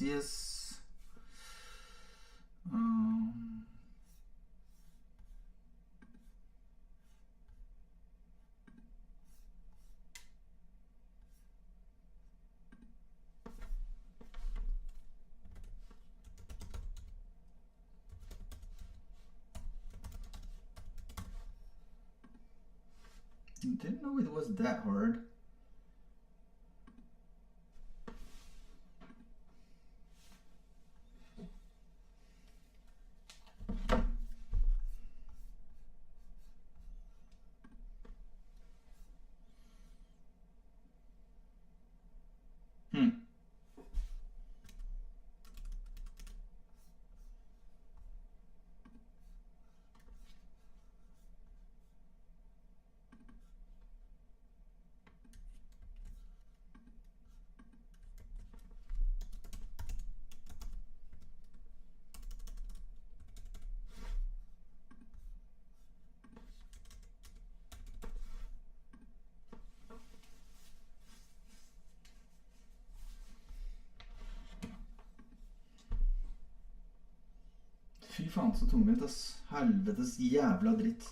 Yes. Didn't know it was that hard. Fy faen, så tungvint, ass. Helvetes jævla dritt.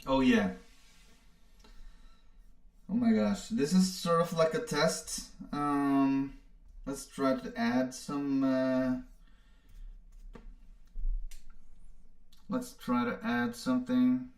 Oh yeah. Oh my gosh. This is sort of like a test. Let's try to add some let's try to add something.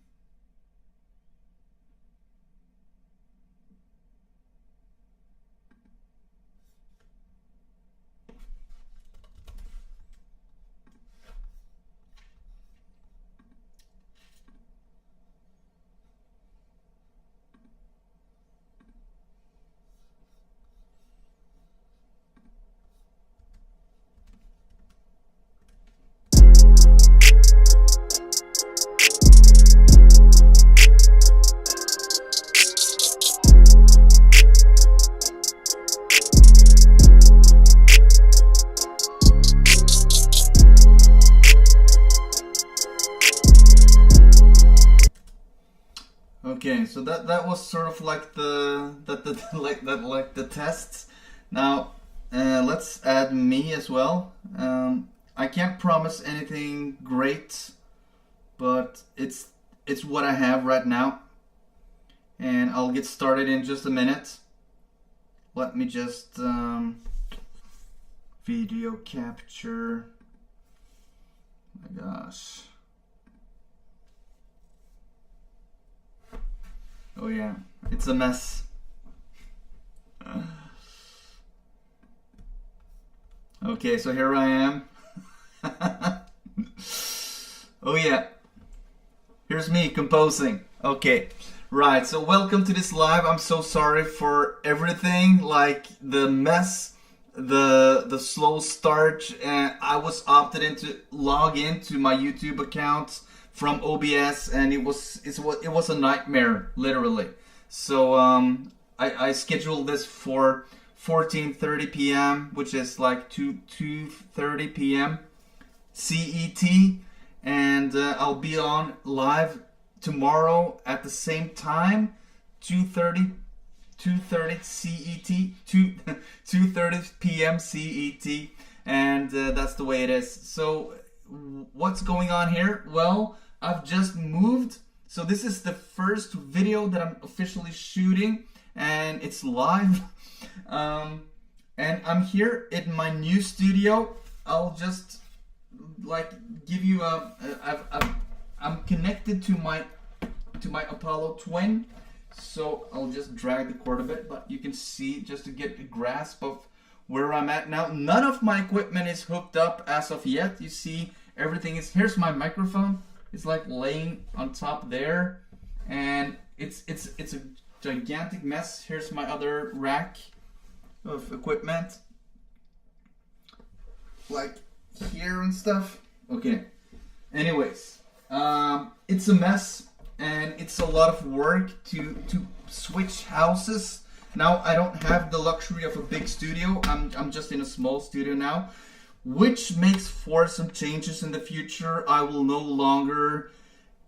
Okay, so that was sort of like the tests. Now let's add me as well. I can't promise anything great, but it's what I have right now, and I'll get started in just a minute. Let me just video capture. Oh my gosh. Oh yeah, it's a mess. Okay, so here I am. Oh yeah, here's me composing. Okay, right, so welcome to this live. I'm so sorry for everything, like the mess, the slow start, and I was opted in to log into my YouTube account from OBS, and it was a nightmare, literally. So I scheduled this for 14:30 p.m., which is like 2:30 p.m. CET, and I'll be on live tomorrow at the same time, 2:30 CET, 2:30 p.m. CET, and that's the way it is. So what's going on here? Well, I've just moved, so this is the first video that I'm officially shooting, and it's live. And I'm here in my new studio. I'll just like give you I'm connected to my Apollo Twin, so I'll just drag the cord a bit, but you can see, just to get a grasp of where I'm at now. None of my equipment is hooked up as of yet. You see, everything is, here's my microphone. It's like laying on top there, and it's a gigantic mess. Here's my other rack of equipment, like here and stuff. Okay, anyways, it's a mess, and it's a lot of work to switch houses. Now I don't have the luxury of a big studio. I'm just in a small studio now, which makes for some changes in the future. I will no longer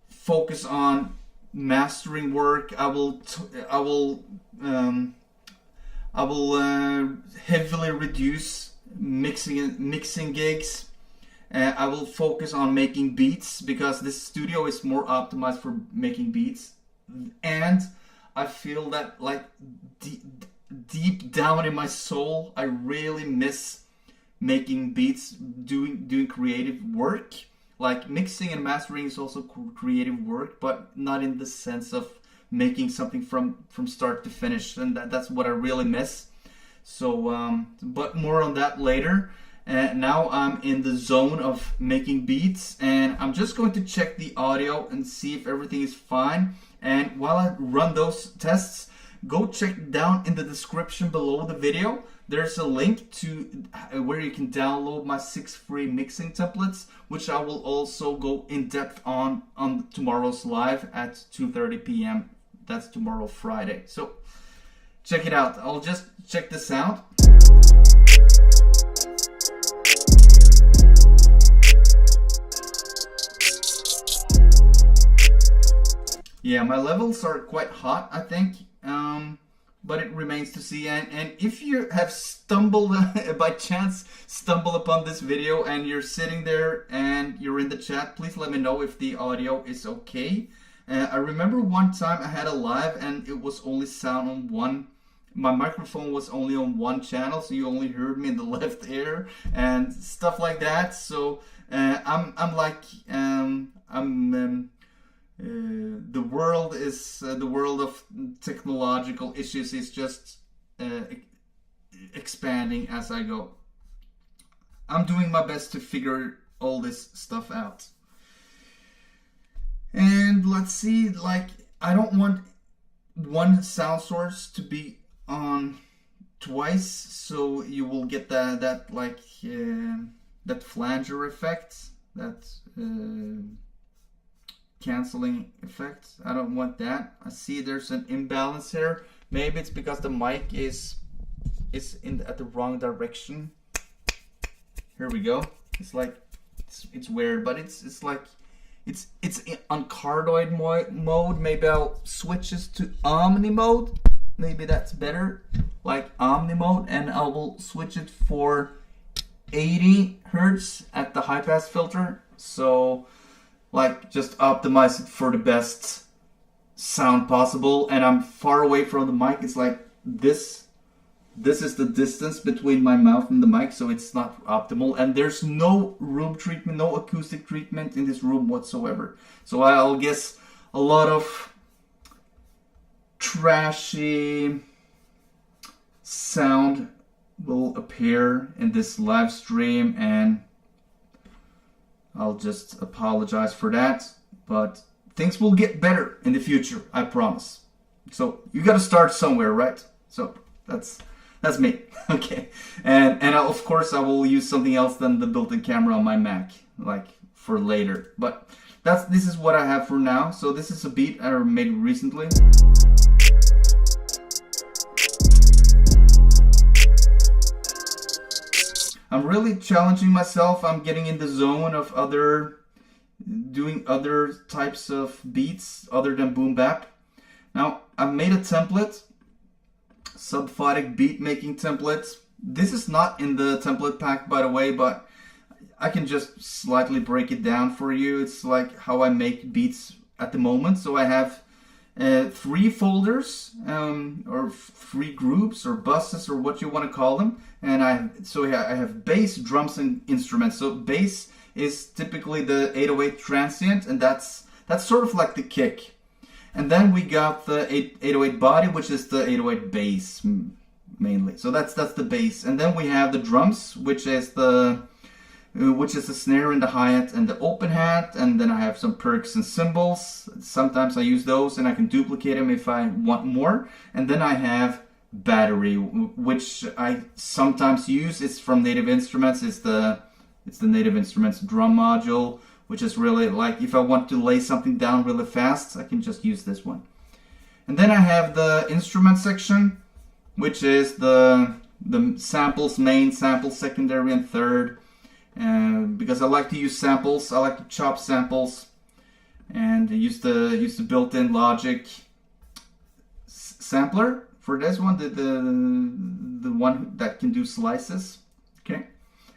focus on mastering work. I will heavily reduce mixing gigs. I will focus on making beats, because this studio is more optimized for making beats, and I feel that, like, deep down in my soul, I really miss making beats, doing creative work. Like, mixing and mastering is also creative work, but not in the sense of making something from start to finish, and that's what I really miss. So but more on that later. Now I'm in the zone of making beats, and I'm just going to check the audio and see if everything is fine. And while I run those tests, go check down in the description below the video. There's a link to where you can download my 6 free mixing templates, which I will also go in depth on tomorrow's live at 2:30 p.m. That's tomorrow, Friday. So check it out. I'll just check the sound. Yeah, my levels are quite hot, I think, but it remains to see. And if you have stumbled, by chance, upon this video, and you're sitting there and you're in the chat, please let me know if the audio is okay. I remember one time I had a live, and it was only sound on one. My microphone was only on one channel, so you only heard me in the left ear and stuff like that. So the world of technological issues is just expanding as I go. I'm doing my best to figure all this stuff out. And let's see, like, I don't want one sound source to be on twice, so you will get that flanger effect, that canceling effect. I don't want that. I see there's an imbalance here. Maybe it's because the mic is at the wrong direction. Here we go. It's like it's weird, but it's like on cardioid mode. Maybe I'll switch this to omni mode. Maybe that's better, like omni mode, and I will switch it for 80 hertz at the high pass filter. So like just optimize it for the best sound possible. And I'm far away from the mic. It's like this is the distance between my mouth and the mic, so it's not optimal. And there's no room treatment, no acoustic treatment in this room whatsoever. So I'll guess a lot of trashy sound will appear in this live stream, and I'll just apologize for that. But things will get better in the future, I promise. So you got to start somewhere, right? So that's me. Okay, and of course I will use something else than the built-in camera on my Mac, like for later. But this is what I have for now. So this is a beat I made recently. I'm really challenging myself. I'm getting in the zone of doing other types of beats other than boom bap. Now I've made a template, subphotic beat making template. This is not in the template pack, by the way, but I can just slightly break it down for you. It's like how I make beats at the moment. So I have 3 folders, or 3 groups or buses or what you want to call them. And I have bass, drums, and instruments. So bass is typically the 808 transient, and that's sort of like the kick. And then we got the 808 body, which is the 808 bass mainly. So that's the bass. And then we have the drums, which is the snare and the hi-hat and the open hat. And then I have some perks and cymbals. Sometimes I use those and I can duplicate them if I want more. And then I have battery, which I sometimes use. It's from Native Instruments. It's the Native Instruments drum module, which is really like if I want to lay something down really fast, I can just use this one. And then I have the instrument section, which is the samples, main, sample, secondary, and third. Because I like to use samples, I like to chop samples, and use the built-in Logic sampler for this one, the one that can do slices. Okay,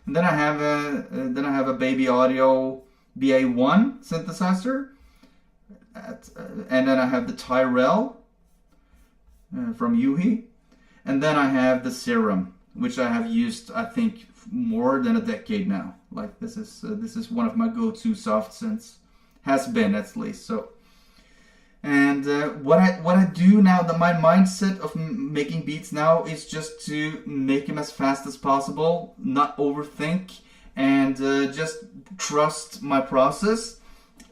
and then I have a Baby Audio BA1 synthesizer, and then I have the Tyrell from Yuhi, and then I have the Serum, which I have used, I think, more than a decade now. Like this is one of my go-to soft synths, has been at least. So, and what I do now, my mindset of making beats now is just to make them as fast as possible, not overthink, and just trust my process,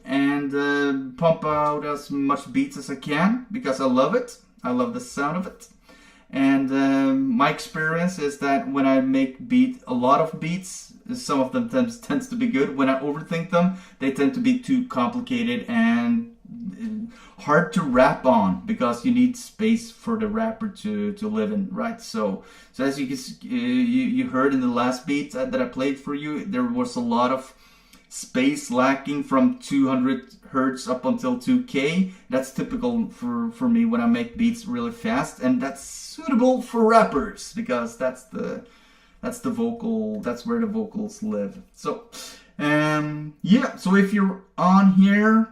and pump out as much beats as I can because I love it. I love the sound of it. And my experience is that when I make a lot of beats, some of them tends to be good. When I overthink them, they tend to be too complicated and hard to rap on because you need space for the rapper to live in, right? So as you heard in the last beat that I played for you, there was a lot of space lacking from 200 hertz up until 2K. That's typical for me when I make beats really fast, and that's suitable for rappers because that's where the vocals live. So yeah, so if you're on here,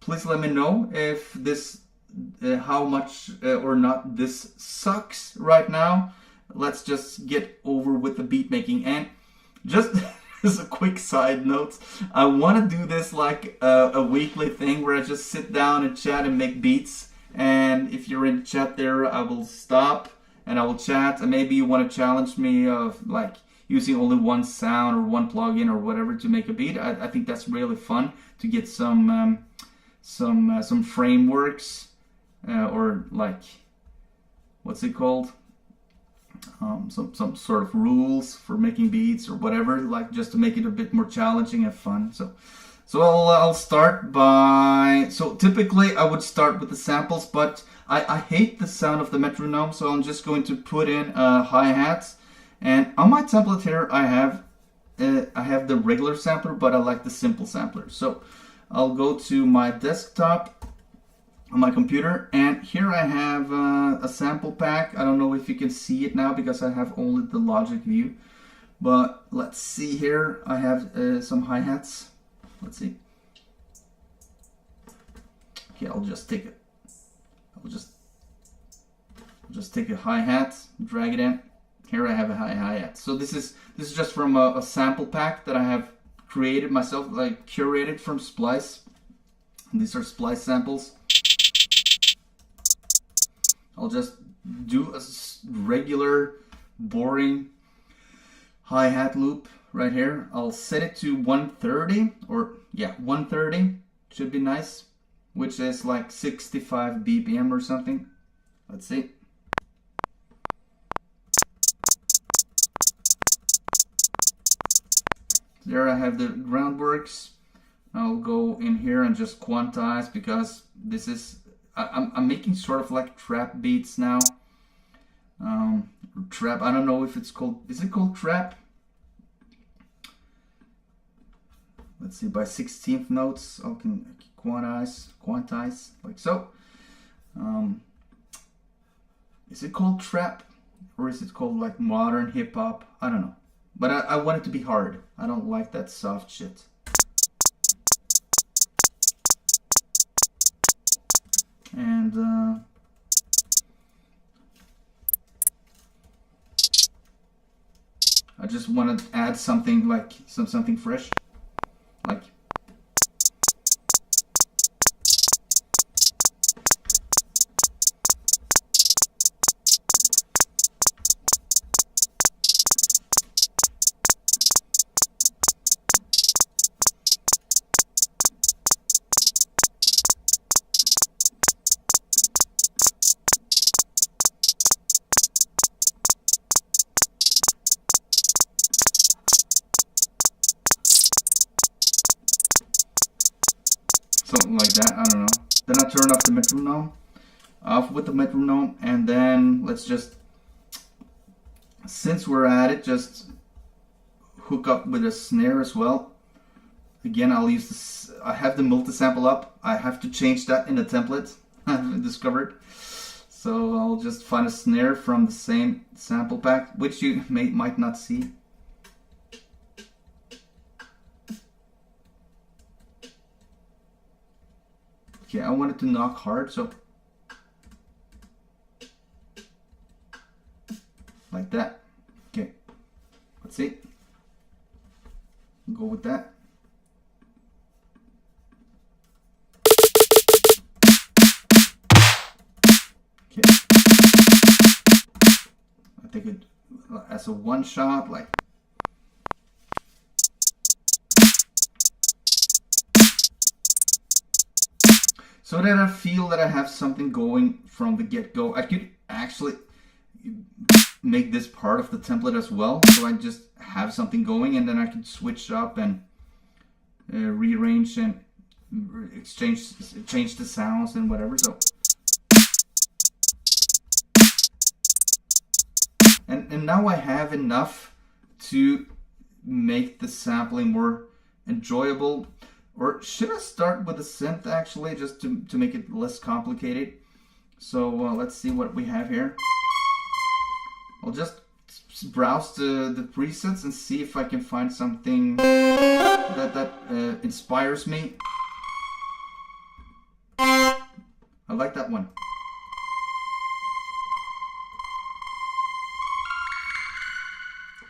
please let me know if this how much or not this sucks right now. Let's just get over with the beat making. And just as a quick side note, I want to do this like a weekly thing where I just sit down and chat and make beats. And if you're in chat there, I will stop and I will chat. And maybe you want to challenge me of like using only one sound or one plugin or whatever to make a beat. I think that's really fun to get some frameworks or like, what's it called? Some sort of rules for making beats or whatever, like just to make it a bit more challenging and fun. So I'll start by, so typically I would start with the samples, but I hate the sound of the metronome, so I'm just going to put in hi-hats. And on my template here I have the regular sampler, but I like the simple sampler. So I'll go to my desktop on my computer, and here I have a sample pack. I don't know if you can see it now because I have only the Logic view, but let's see here. I have some hi-hats. Let's see. Okay, I'll just take it. I'll just take a hi-hat, drag it in. Here I have a hi-hat. So this is just from a sample pack that I have created myself, like curated from Splice. And these are Splice samples. I'll just do a regular, boring hi-hat loop right here. I'll set it to 130, or yeah, 130 should be nice, which is like 65 BPM or something. Let's see. There I have the groundworks. I'll go in here and just quantize, because this is I'm making sort of like trap beats now. Trap, I don't know if it's called, is it called trap? Let's see, by 16th notes I can quantize like so. Is it called trap, or is it called like modern hip hop? I don't know, but I want it to be hard. I don't like that soft shit. And I just want to add something like something fresh, like something like that. I don't know. Then I turn off the metronome, and then let's just, since we're at it, just hook up with a snare as well. Again, I'll use this. I have the multi-sample up. I have to change that in the template I've discovered. So I'll just find a snare from the same sample pack, which you might not see. Okay, I want it to knock hard, so like that. Okay, let's see. Go with that. Okay, I take it as a one shot, like. So that I feel that I have something going from the get-go. I could actually make this part of the template as well, so I just have something going, and then I can switch up and rearrange and change the sounds and whatever. So and now I have enough to make the sampling more enjoyable. Or should I start with a synth actually, just to make it less complicated? So let's see what we have here. I'll just browse the presets and see if I can find something that inspires me. I like that one.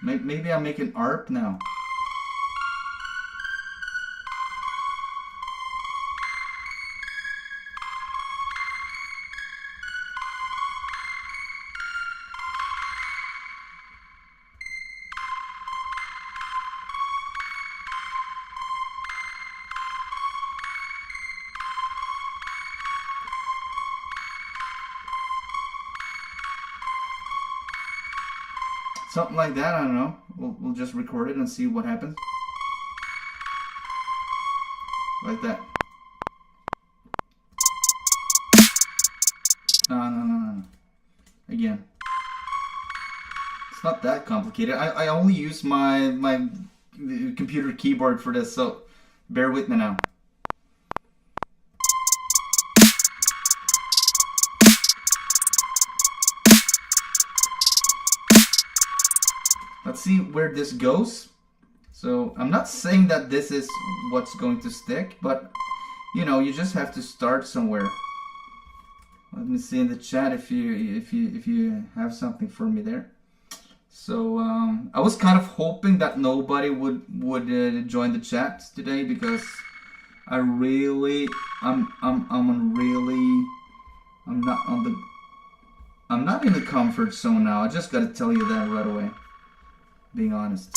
Maybe I'll make an ARP now. Something like that, I don't know. We'll just record it and see what happens. Like that. No. Again. It's not that complicated. I only use my computer keyboard for this, so bear with me now. Let's see where this goes. So I'm not saying that this is what's going to stick, but you know, you just have to start somewhere. Let me see in the chat if you have something for me there. So I was kind of hoping that nobody would join the chat today, because I'm not in the comfort zone now. I just gotta tell you that right away, being honest.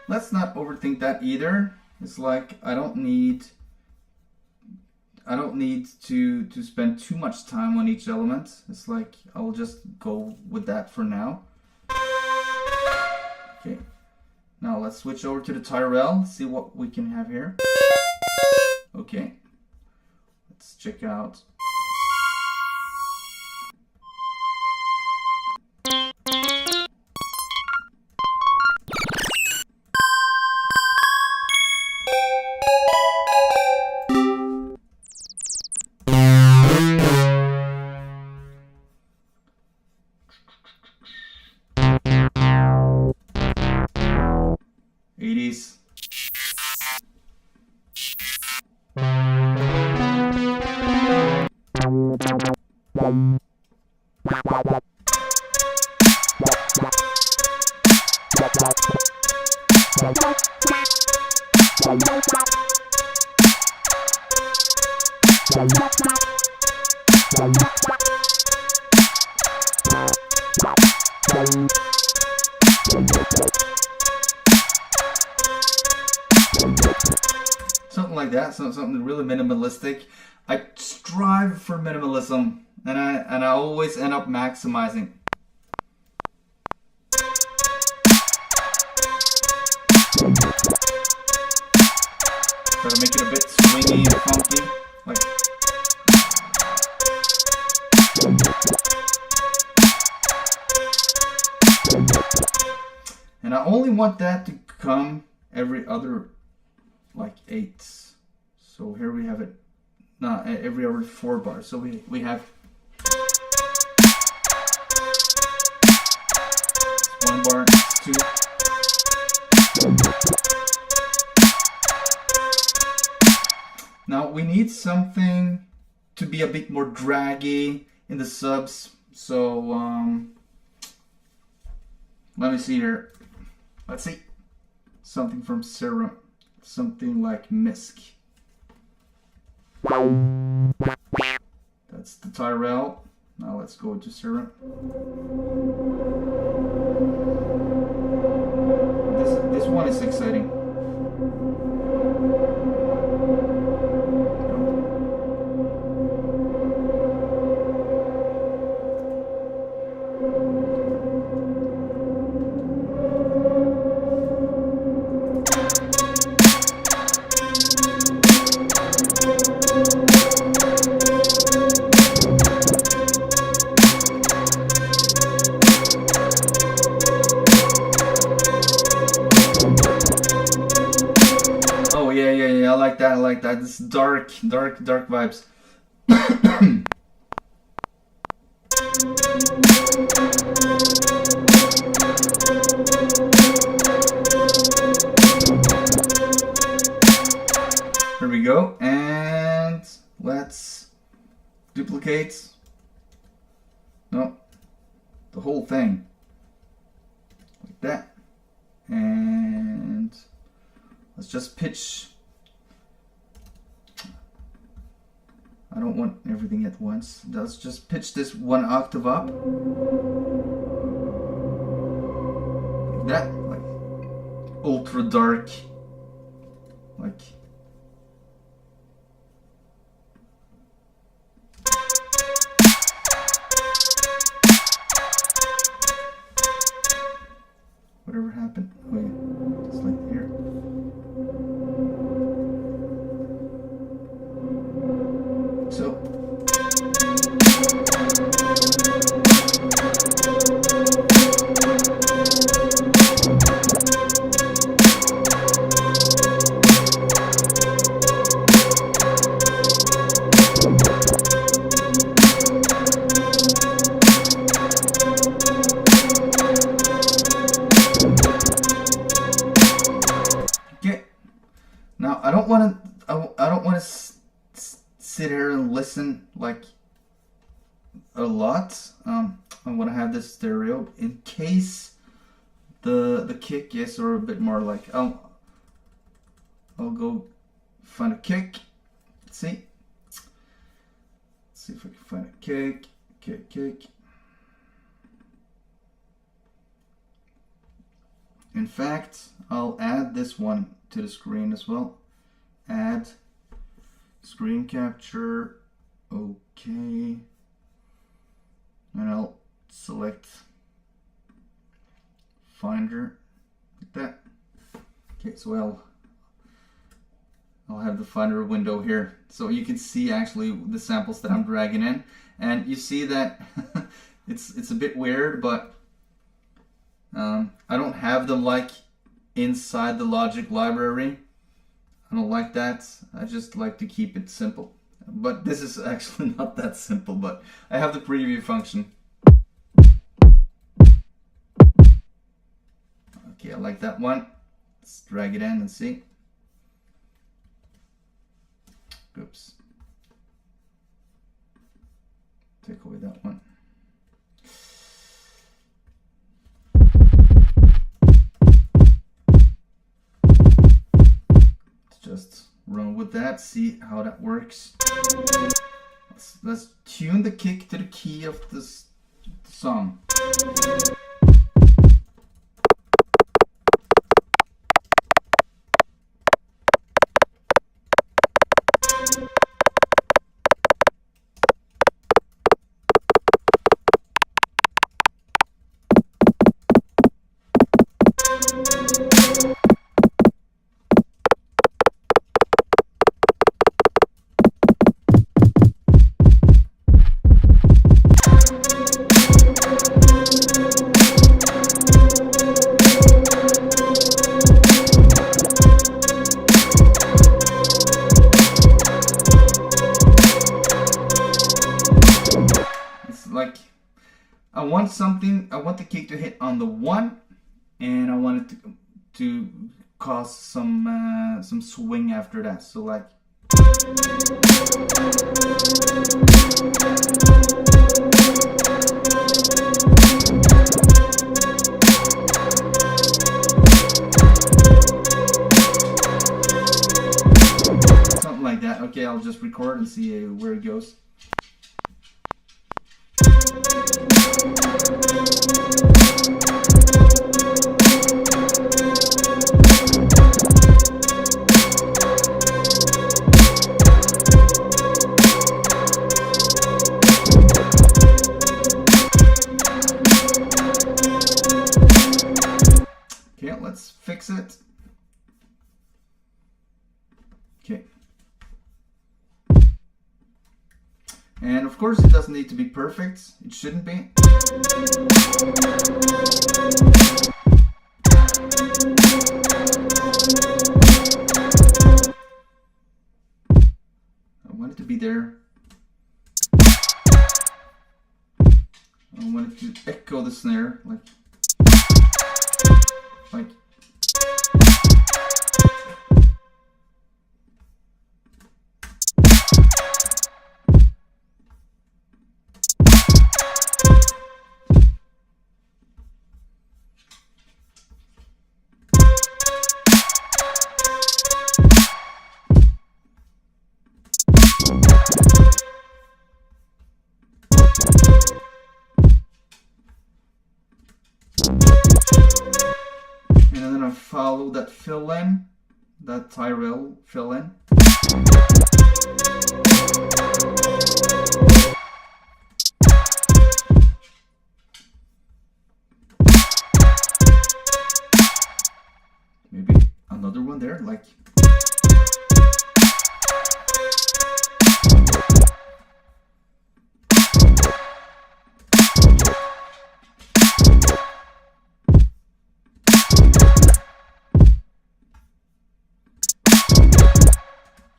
Let's not overthink that either. It's like I don't need to spend too much time on each element. It's like I'll just go with that for now. Okay. Now let's switch over to the Tyrell, see what we can have here. Okay. Let's check out. Something like that, something really minimalistic. I strive for minimalism, and I always end up maximizing. Try to make it a bit swingy and funky, like. And I only want that to come every other, like, 8. So here we have it. Not every other 4 bars. So we have 1 bar, 2. Now we need something to be a bit more draggy in the subs. So let me see here. Let's see. Something from Serum. Something like Misk. That's the Tyrell. Now let's go to Serum. This one is exciting. I like that. This dark vibes. There we go. And let's duplicate. No, the whole thing. Like that. And let's just pitch. I don't want everything at once. Let's just pitch this 1 octave up. Like that. Like ultra dark. Like. Whatever happened. Oh yeah. Just like here. So. Okay. Now I don't want to sit here and listen like a lot. I want to have this stereo in case the kick is or a bit more like I'll go find a kick. Let's see. Let's see if I can find a kick. Kick. In fact, I'll add this one to the screen as well. Add screen capture. Okay. And I'll select Finder like that. Okay, so I'll have the Finder window here, so you can see actually the samples that I'm dragging in, and you see that it's a bit weird, but I don't have them like inside the Logic library. I don't like that. I just like to keep it simple. But this is actually not that simple, but I have the preview function. Okay, I like that one. Let's drag it in and see. Oops. Take away that one. Let's just run with that, see how that works. Let's tune the kick to the key of this song. I want the kick to hit on the 1, and I want it to cause some swing after that. So like. Something like that. Okay, I'll just record and see where it goes. Okay, let's fix it. Okay. And of course it doesn't need to be perfect. It shouldn't be. I want it to be there. I want it to echo the snare like know that fill-in, that Tyrell fill-in. Maybe another one there, like.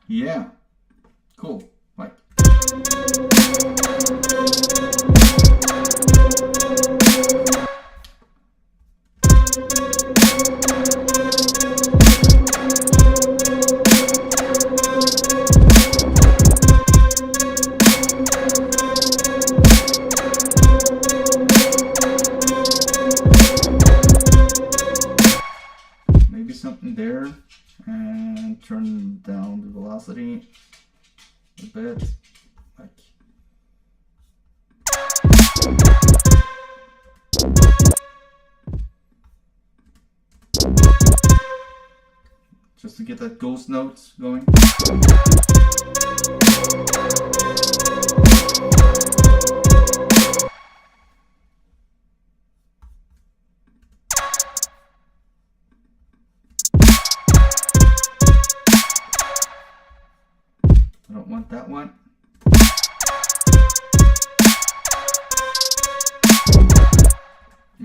Yeah, cool, like. Maybe something there, and turn down the velocity a bit, like. Just to get that ghost note going. I don't want that one.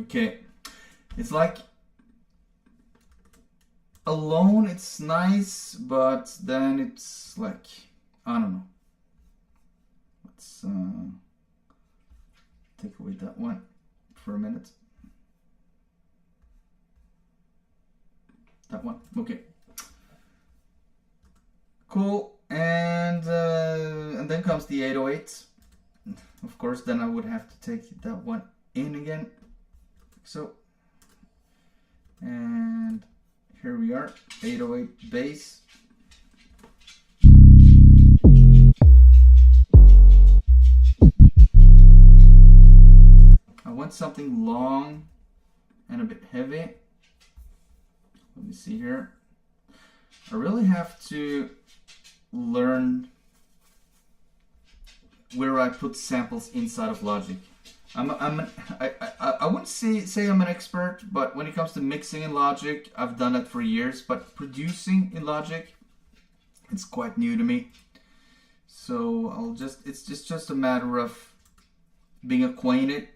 Okay, it's like alone it's nice, but then it's like, I don't know. Let's take away that one for a minute. That one, okay. Cool. And then comes the 808. Of course, then I would have to take that one in again. So, and here we are, 808 bass. I want something long and a bit heavy. Let me see here. I really have to learn where I put samples inside of Logic. I wouldn't say I'm an expert, but when it comes to mixing in Logic, I've done that for years. But producing in Logic, it's quite new to me. So it's just a matter of being acquainted.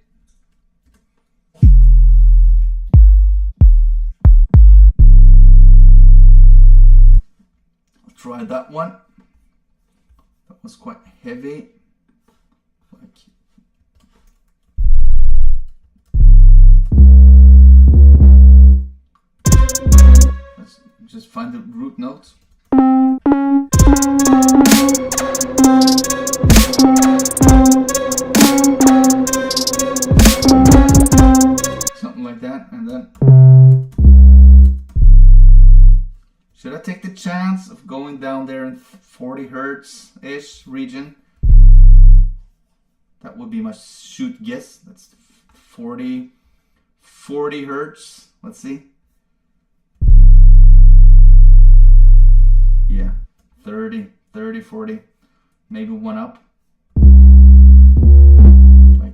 I'll try that one. That was quite heavy. Like, let's just find the root notes. Something like that, and then should I take the chance of going down there in 40 hertz-ish region? That would be my shoot guess. That's 40 hertz. Let's see. Yeah, 30, 40. Maybe one up. Like.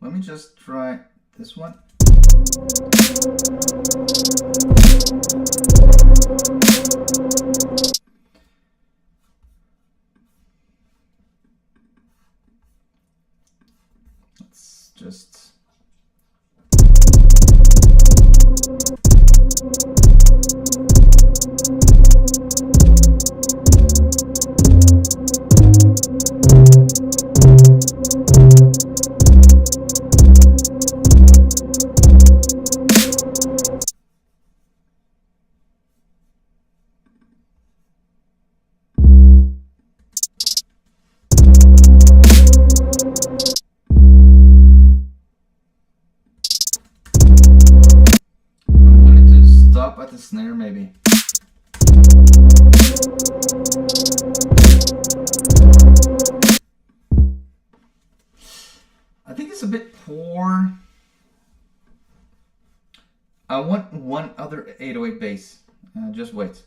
Let me just try this one. Let's just Stop at the snare, maybe. I think it's a bit poor. I want one other 808 bass. Just wait.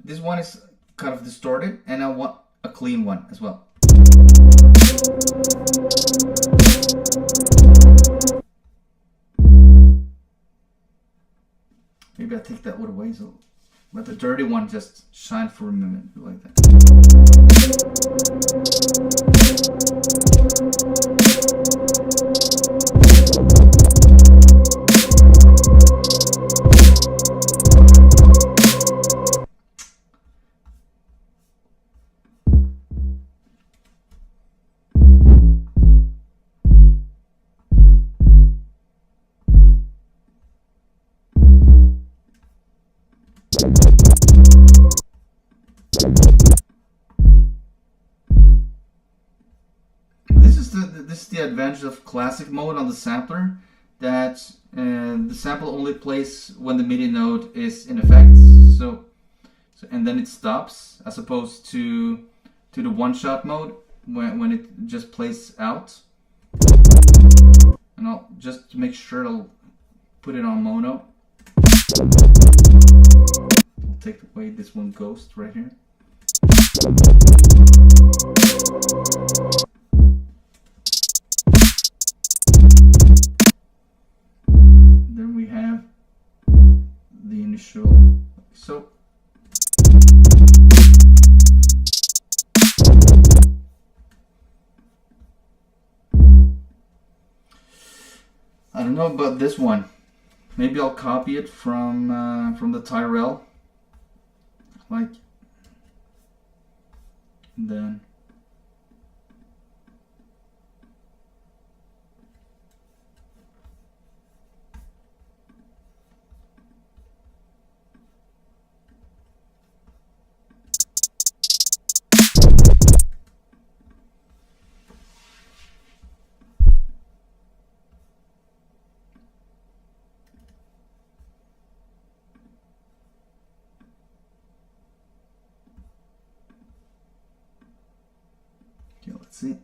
This one is kind of distorted, and I want a clean one as well. Maybe I take that one away, so let the dirty one just shine for a minute, like that. This is the advantage of classic mode on the sampler, that the sample only plays when the MIDI note is in effect. So and then it stops, as opposed to the one-shot mode when it just plays out. And I'll just make sure I'll put it on mono. I'll take away this one ghost right here. Then we have the initial, like so. I don't know about this one. Maybe I'll copy it from the Tyrell, like, and then let's see.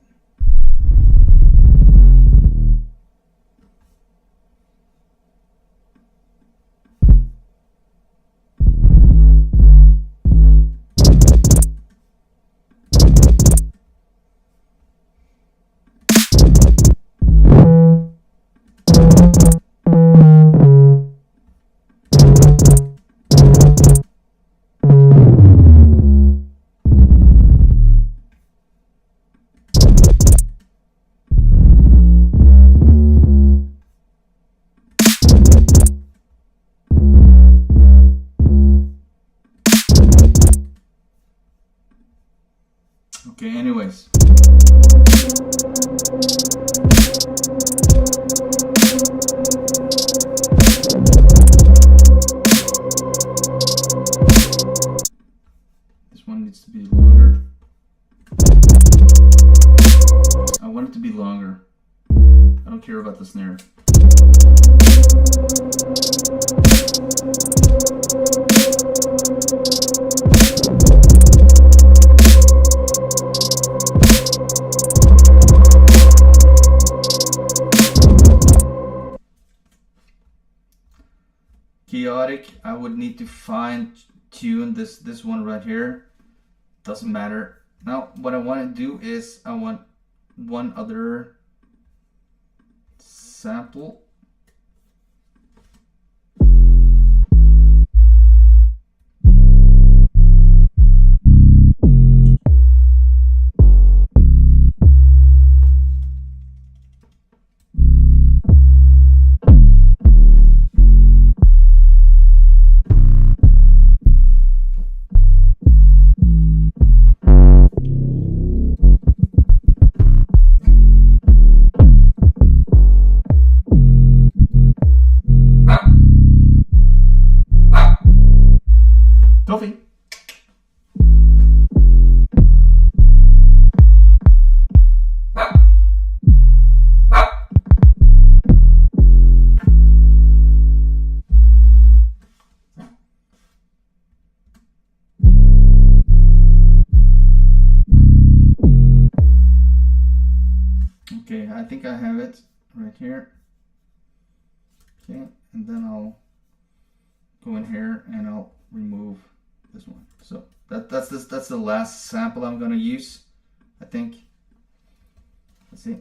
Okay, anyways. This one needs to be longer. I want it to be longer. I don't care about the snare. Chaotic, I would need to fine tune this one right here. Doesn't matter. Now what I want to do is I want one other sample. I think I have it right here. Okay, and then I'll go in here and I'll remove this one. So that's the last sample I'm gonna use, I think. Let's see.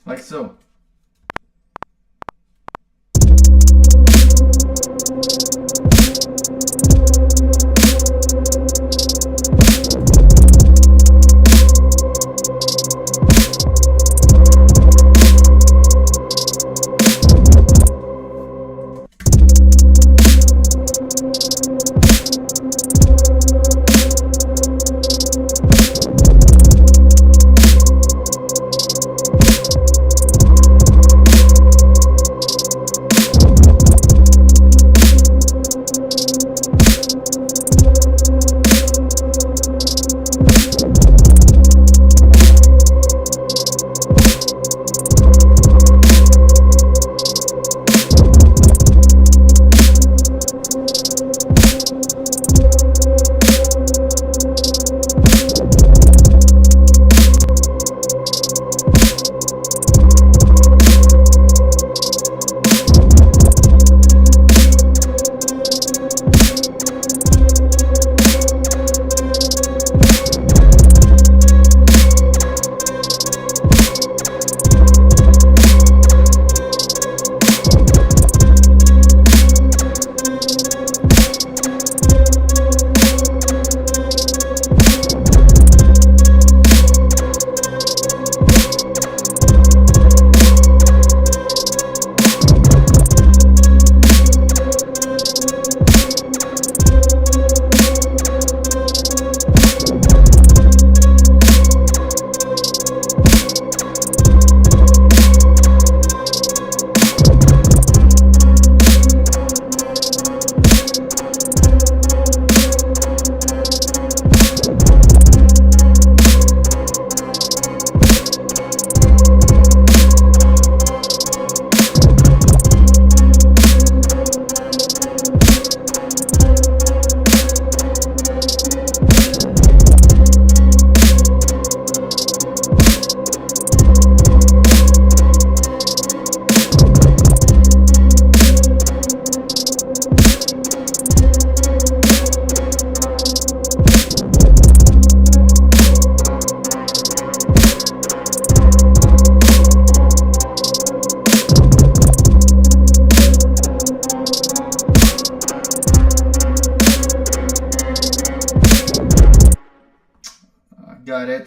Like so.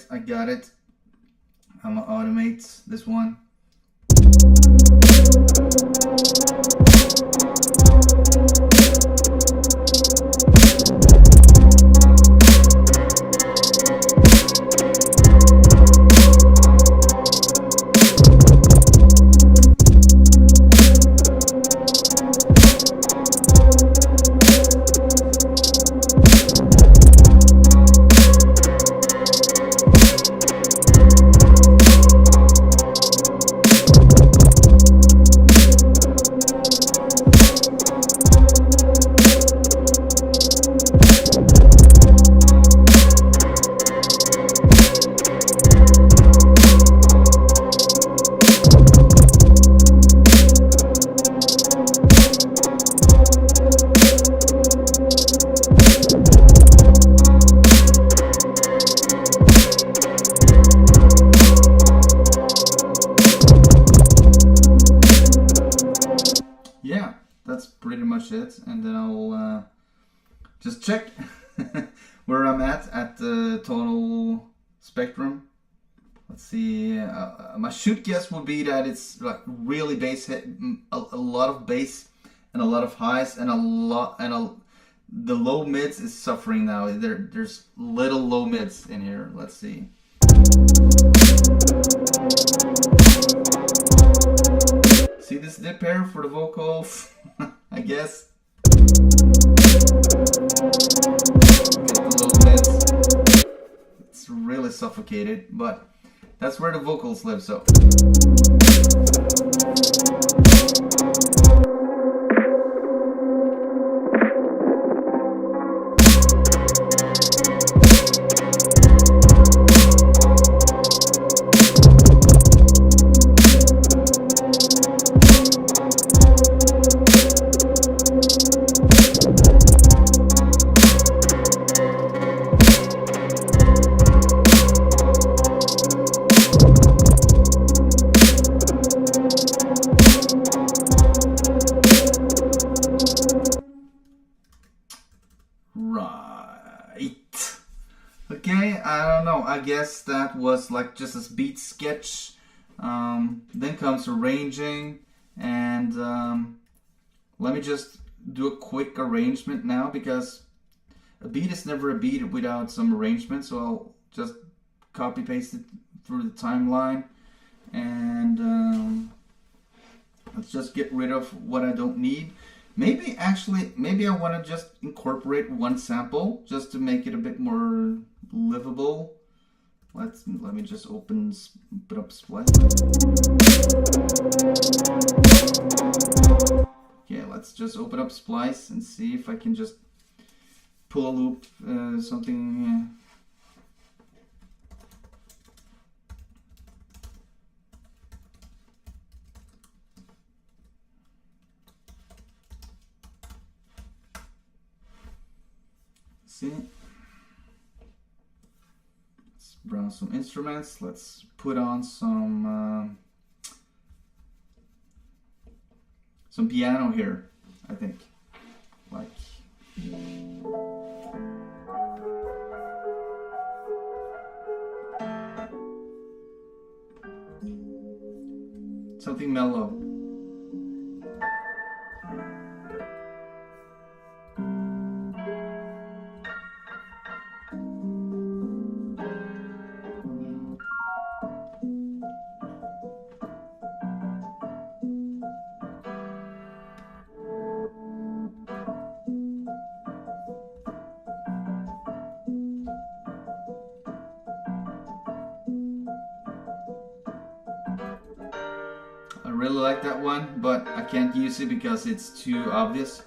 I got it. I'm gonna automate this one. Yeah, that's pretty much it, and then I'll just check where I'm at the tonal spectrum. Let's see. My shoot guess would be that it's like really bass hit, a lot of bass and a lot of highs, and the low mids is suffering now. There's little low mids in here. Let's see. this dip here for the vocals, I guess. Get the low mids. It's really suffocated, but that's where the vocals live, so. Okay, I don't know. I guess that was like just a beat sketch. Then comes arranging, and let me just do a quick arrangement now, because a beat is never a beat without some arrangement. So I'll just copy paste it through the timeline, and let's just get rid of what I don't need. Maybe I want to just incorporate one sample just to make it a bit more livable. Let me just open up Splice. Okay, let's just open up Splice and see if I can just pull a loop, something. See, let's browse some instruments. Let's put on some piano here, I think, like something mellow. I really like that one, but I can't use it because it's too obvious.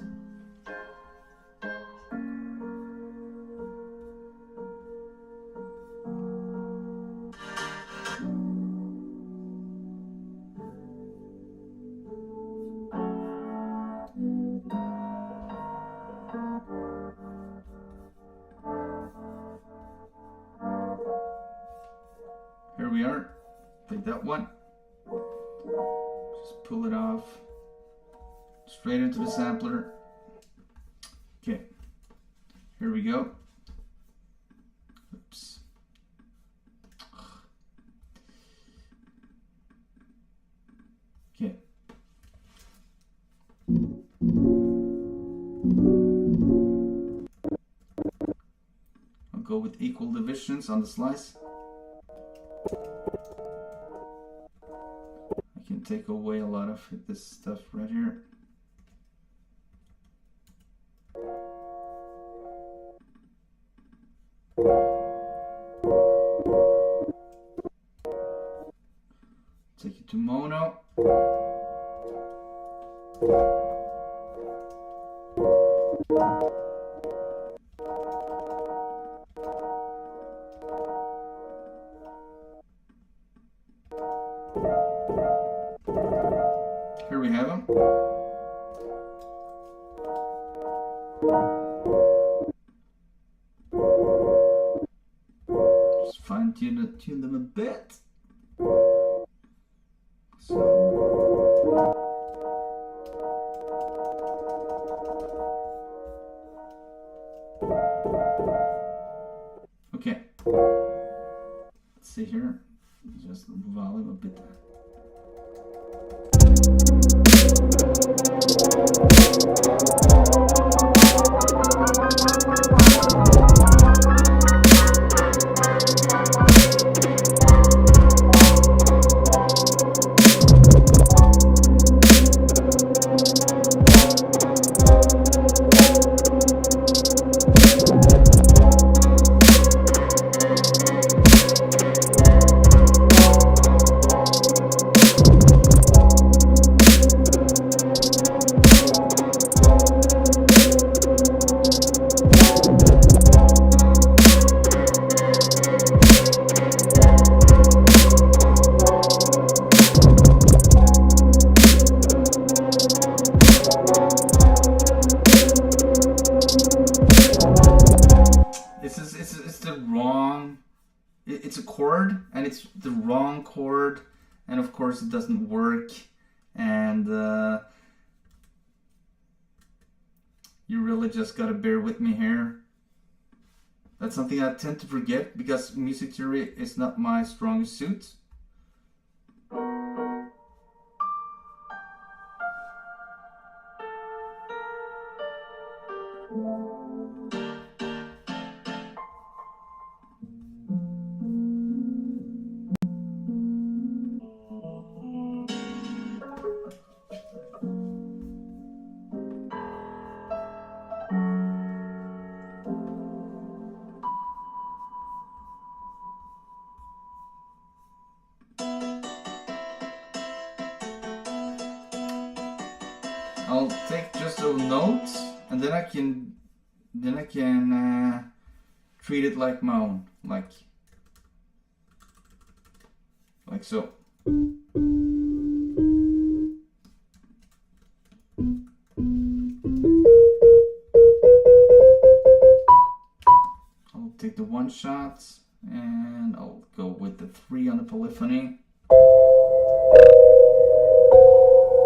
Here we are. Take that one. Just pull it off. Straight into the sampler. Okay. Here we go. Oops. Okay. I'll go with equal divisions on the slice. I can take away a lot of this stuff right here. Take it to mono. Here we have them. Just fine tune them a bit. Okay. Let's see here. Just volume a bit. it's a chord and it's the wrong chord, and of course it doesn't work, and you really just gotta bear with me here. That's something I tend to forget because music theory is not my strongest suit. I'll take just those notes, and then I can treat it like my own, like so. I'll take the one shots, and I'll go with the 3 on the polyphony.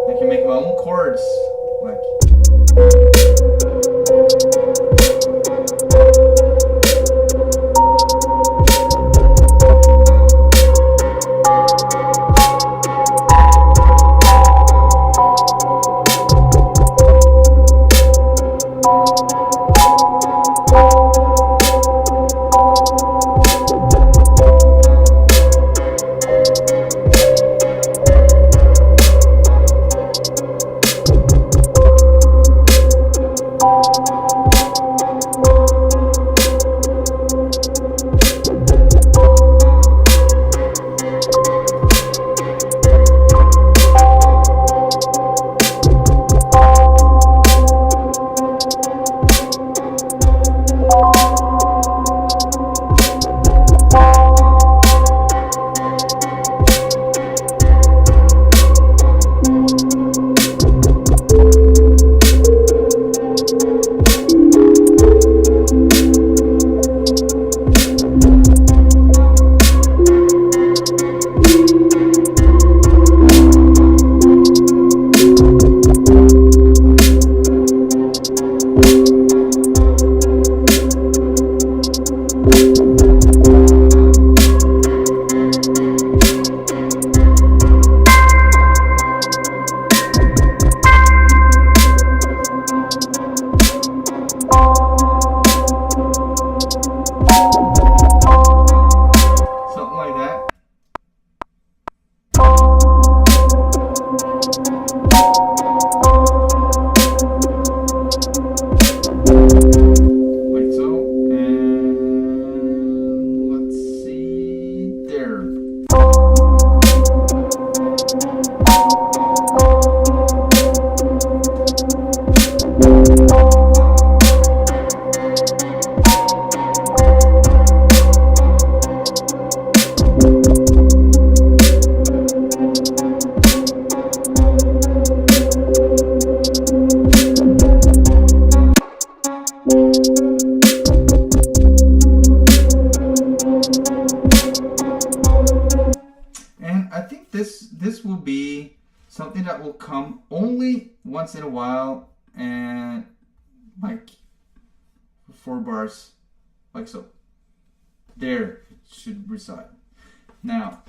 I can make my own chords, like. This will be something that will come only once in a while, and like 4 bars, like so. There it should reside. Now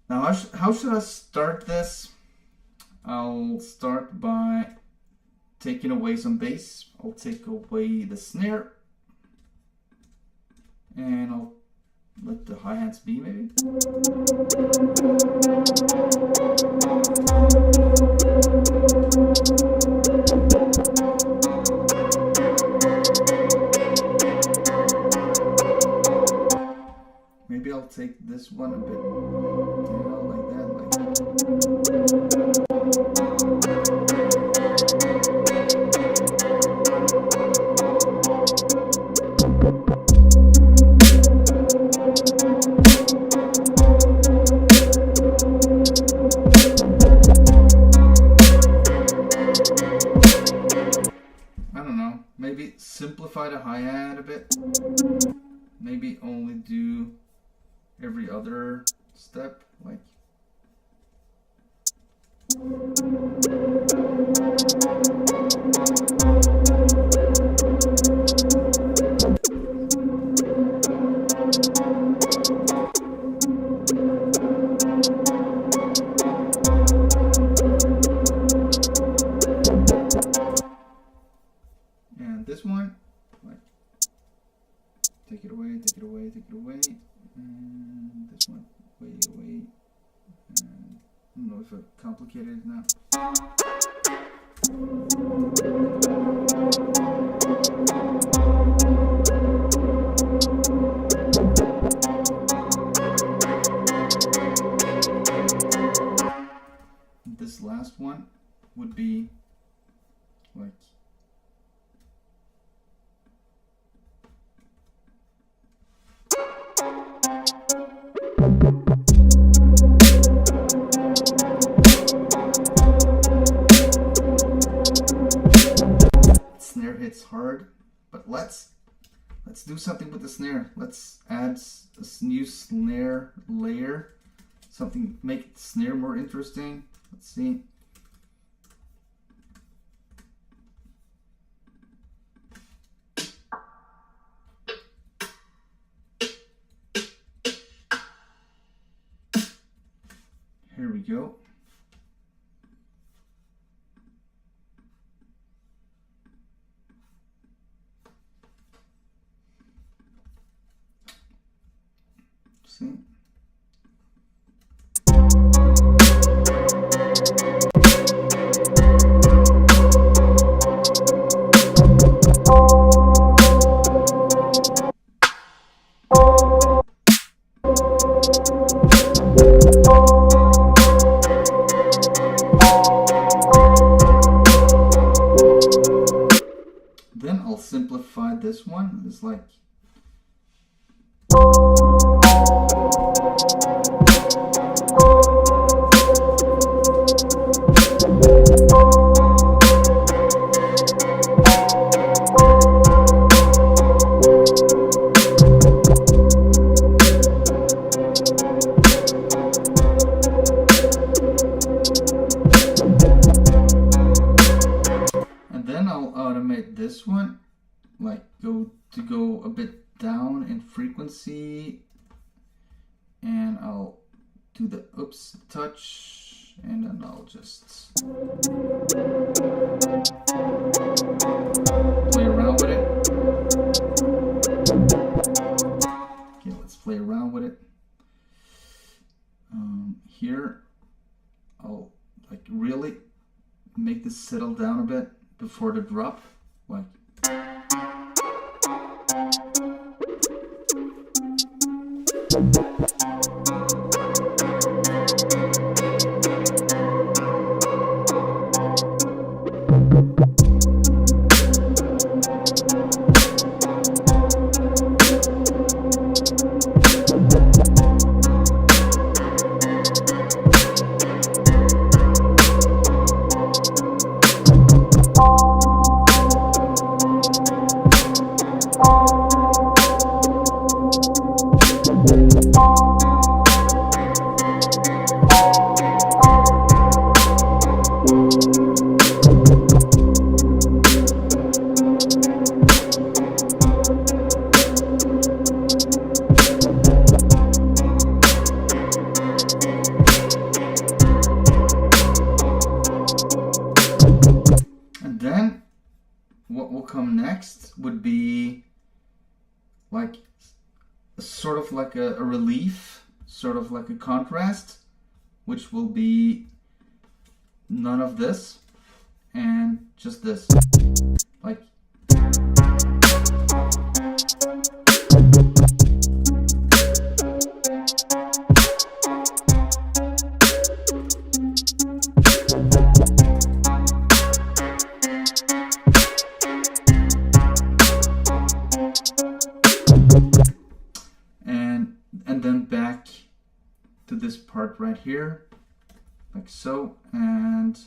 how should I start this? I'll start by taking away some bass. I'll take away the snare, and I'll let the hi-hats be, maybe. Maybe I'll take this one a bit down like that, I don't know, maybe simplify the hi-hat a bit. maybe only do every other step, like. And this one, like, take it away, take it away, take it away, and this one, way away, and I don't know if I complicated it now. This last one would be like snare hits hard, but let's do something with the snare. Let's add a new snare layer, something make the snare more interesting. Let's see. Here we go. See? Then I'll simplify this one. It's like automate this one, like go a bit down in frequency, and I'll do the oops touch, and then I'll just play around with it. Okay, let's play around with it. Here I'll like really make this settle down a bit before the drop, like. What will come next would be like sort of like a relief, sort of like a contrast, which will be none of this and just this, like. And then back to this part right here, like so, and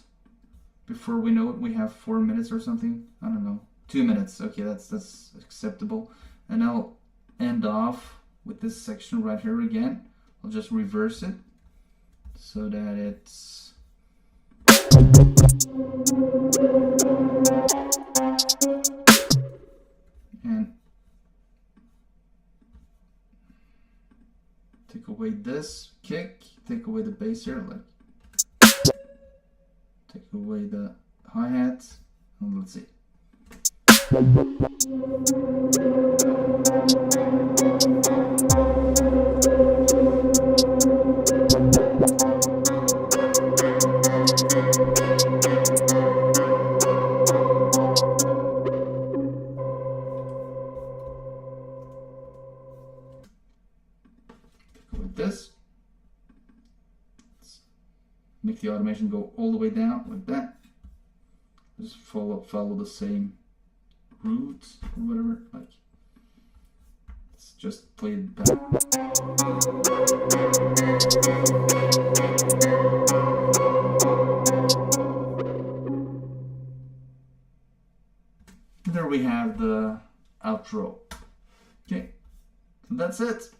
before we know it, we have 4 minutes or something. I don't know, 2 minutes. Okay, that's acceptable. And I'll end off with this section right here again. I'll just reverse it so that it's and take away this kick, take away the bass here, like take away the hi-hats, and let's see. With this, let's make the automation go all the way down like that. Just follow the same roots or whatever. Like, let's just play it back. There we have the outro. Okay, so that's it.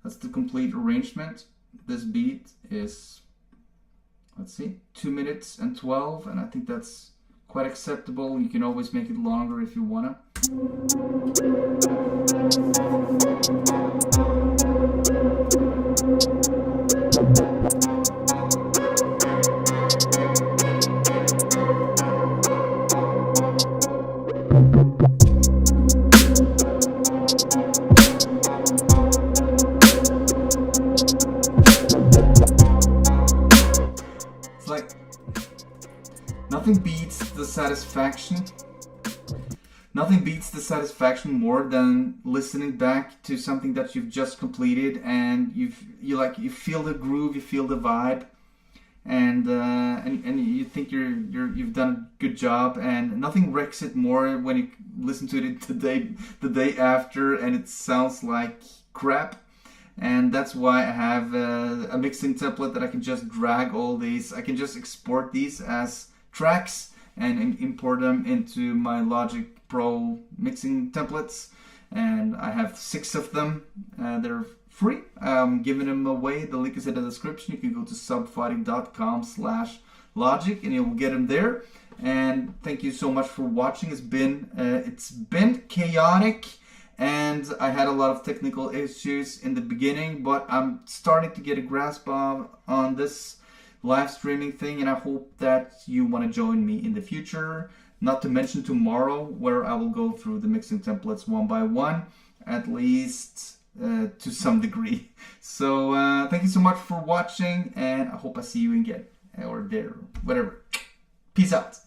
That's the complete arrangement. This beat is, let's see, 2 minutes and 12, and I think that's quite acceptable. You can always make it longer if you wanna. Like, nothing beats the satisfaction. Nothing beats the satisfaction more than listening back to something that you've just completed, and you feel the groove, you feel the vibe, and you think you've done a good job, and nothing wrecks it more when you listen to it the day after and it sounds like crap. And that's why I have a mixing template that I can just drag all these. I can just export these as tracks and import them into my Logic Pro mixing templates. And I have 6 of them. They're free. I'm giving them away. The link is in the description. You can go to subfighting.com/logic and you'll get them there. And thank you so much for watching. It's been chaotic. And I had a lot of technical issues in the beginning, but I'm starting to get a grasp on this live streaming thing, and I hope that you want to join me in the future. Not to mention tomorrow, where I will go through the mixing templates one by one, at least to some degree. So thank you so much for watching, and I hope I see you again, or there, whatever. Peace out.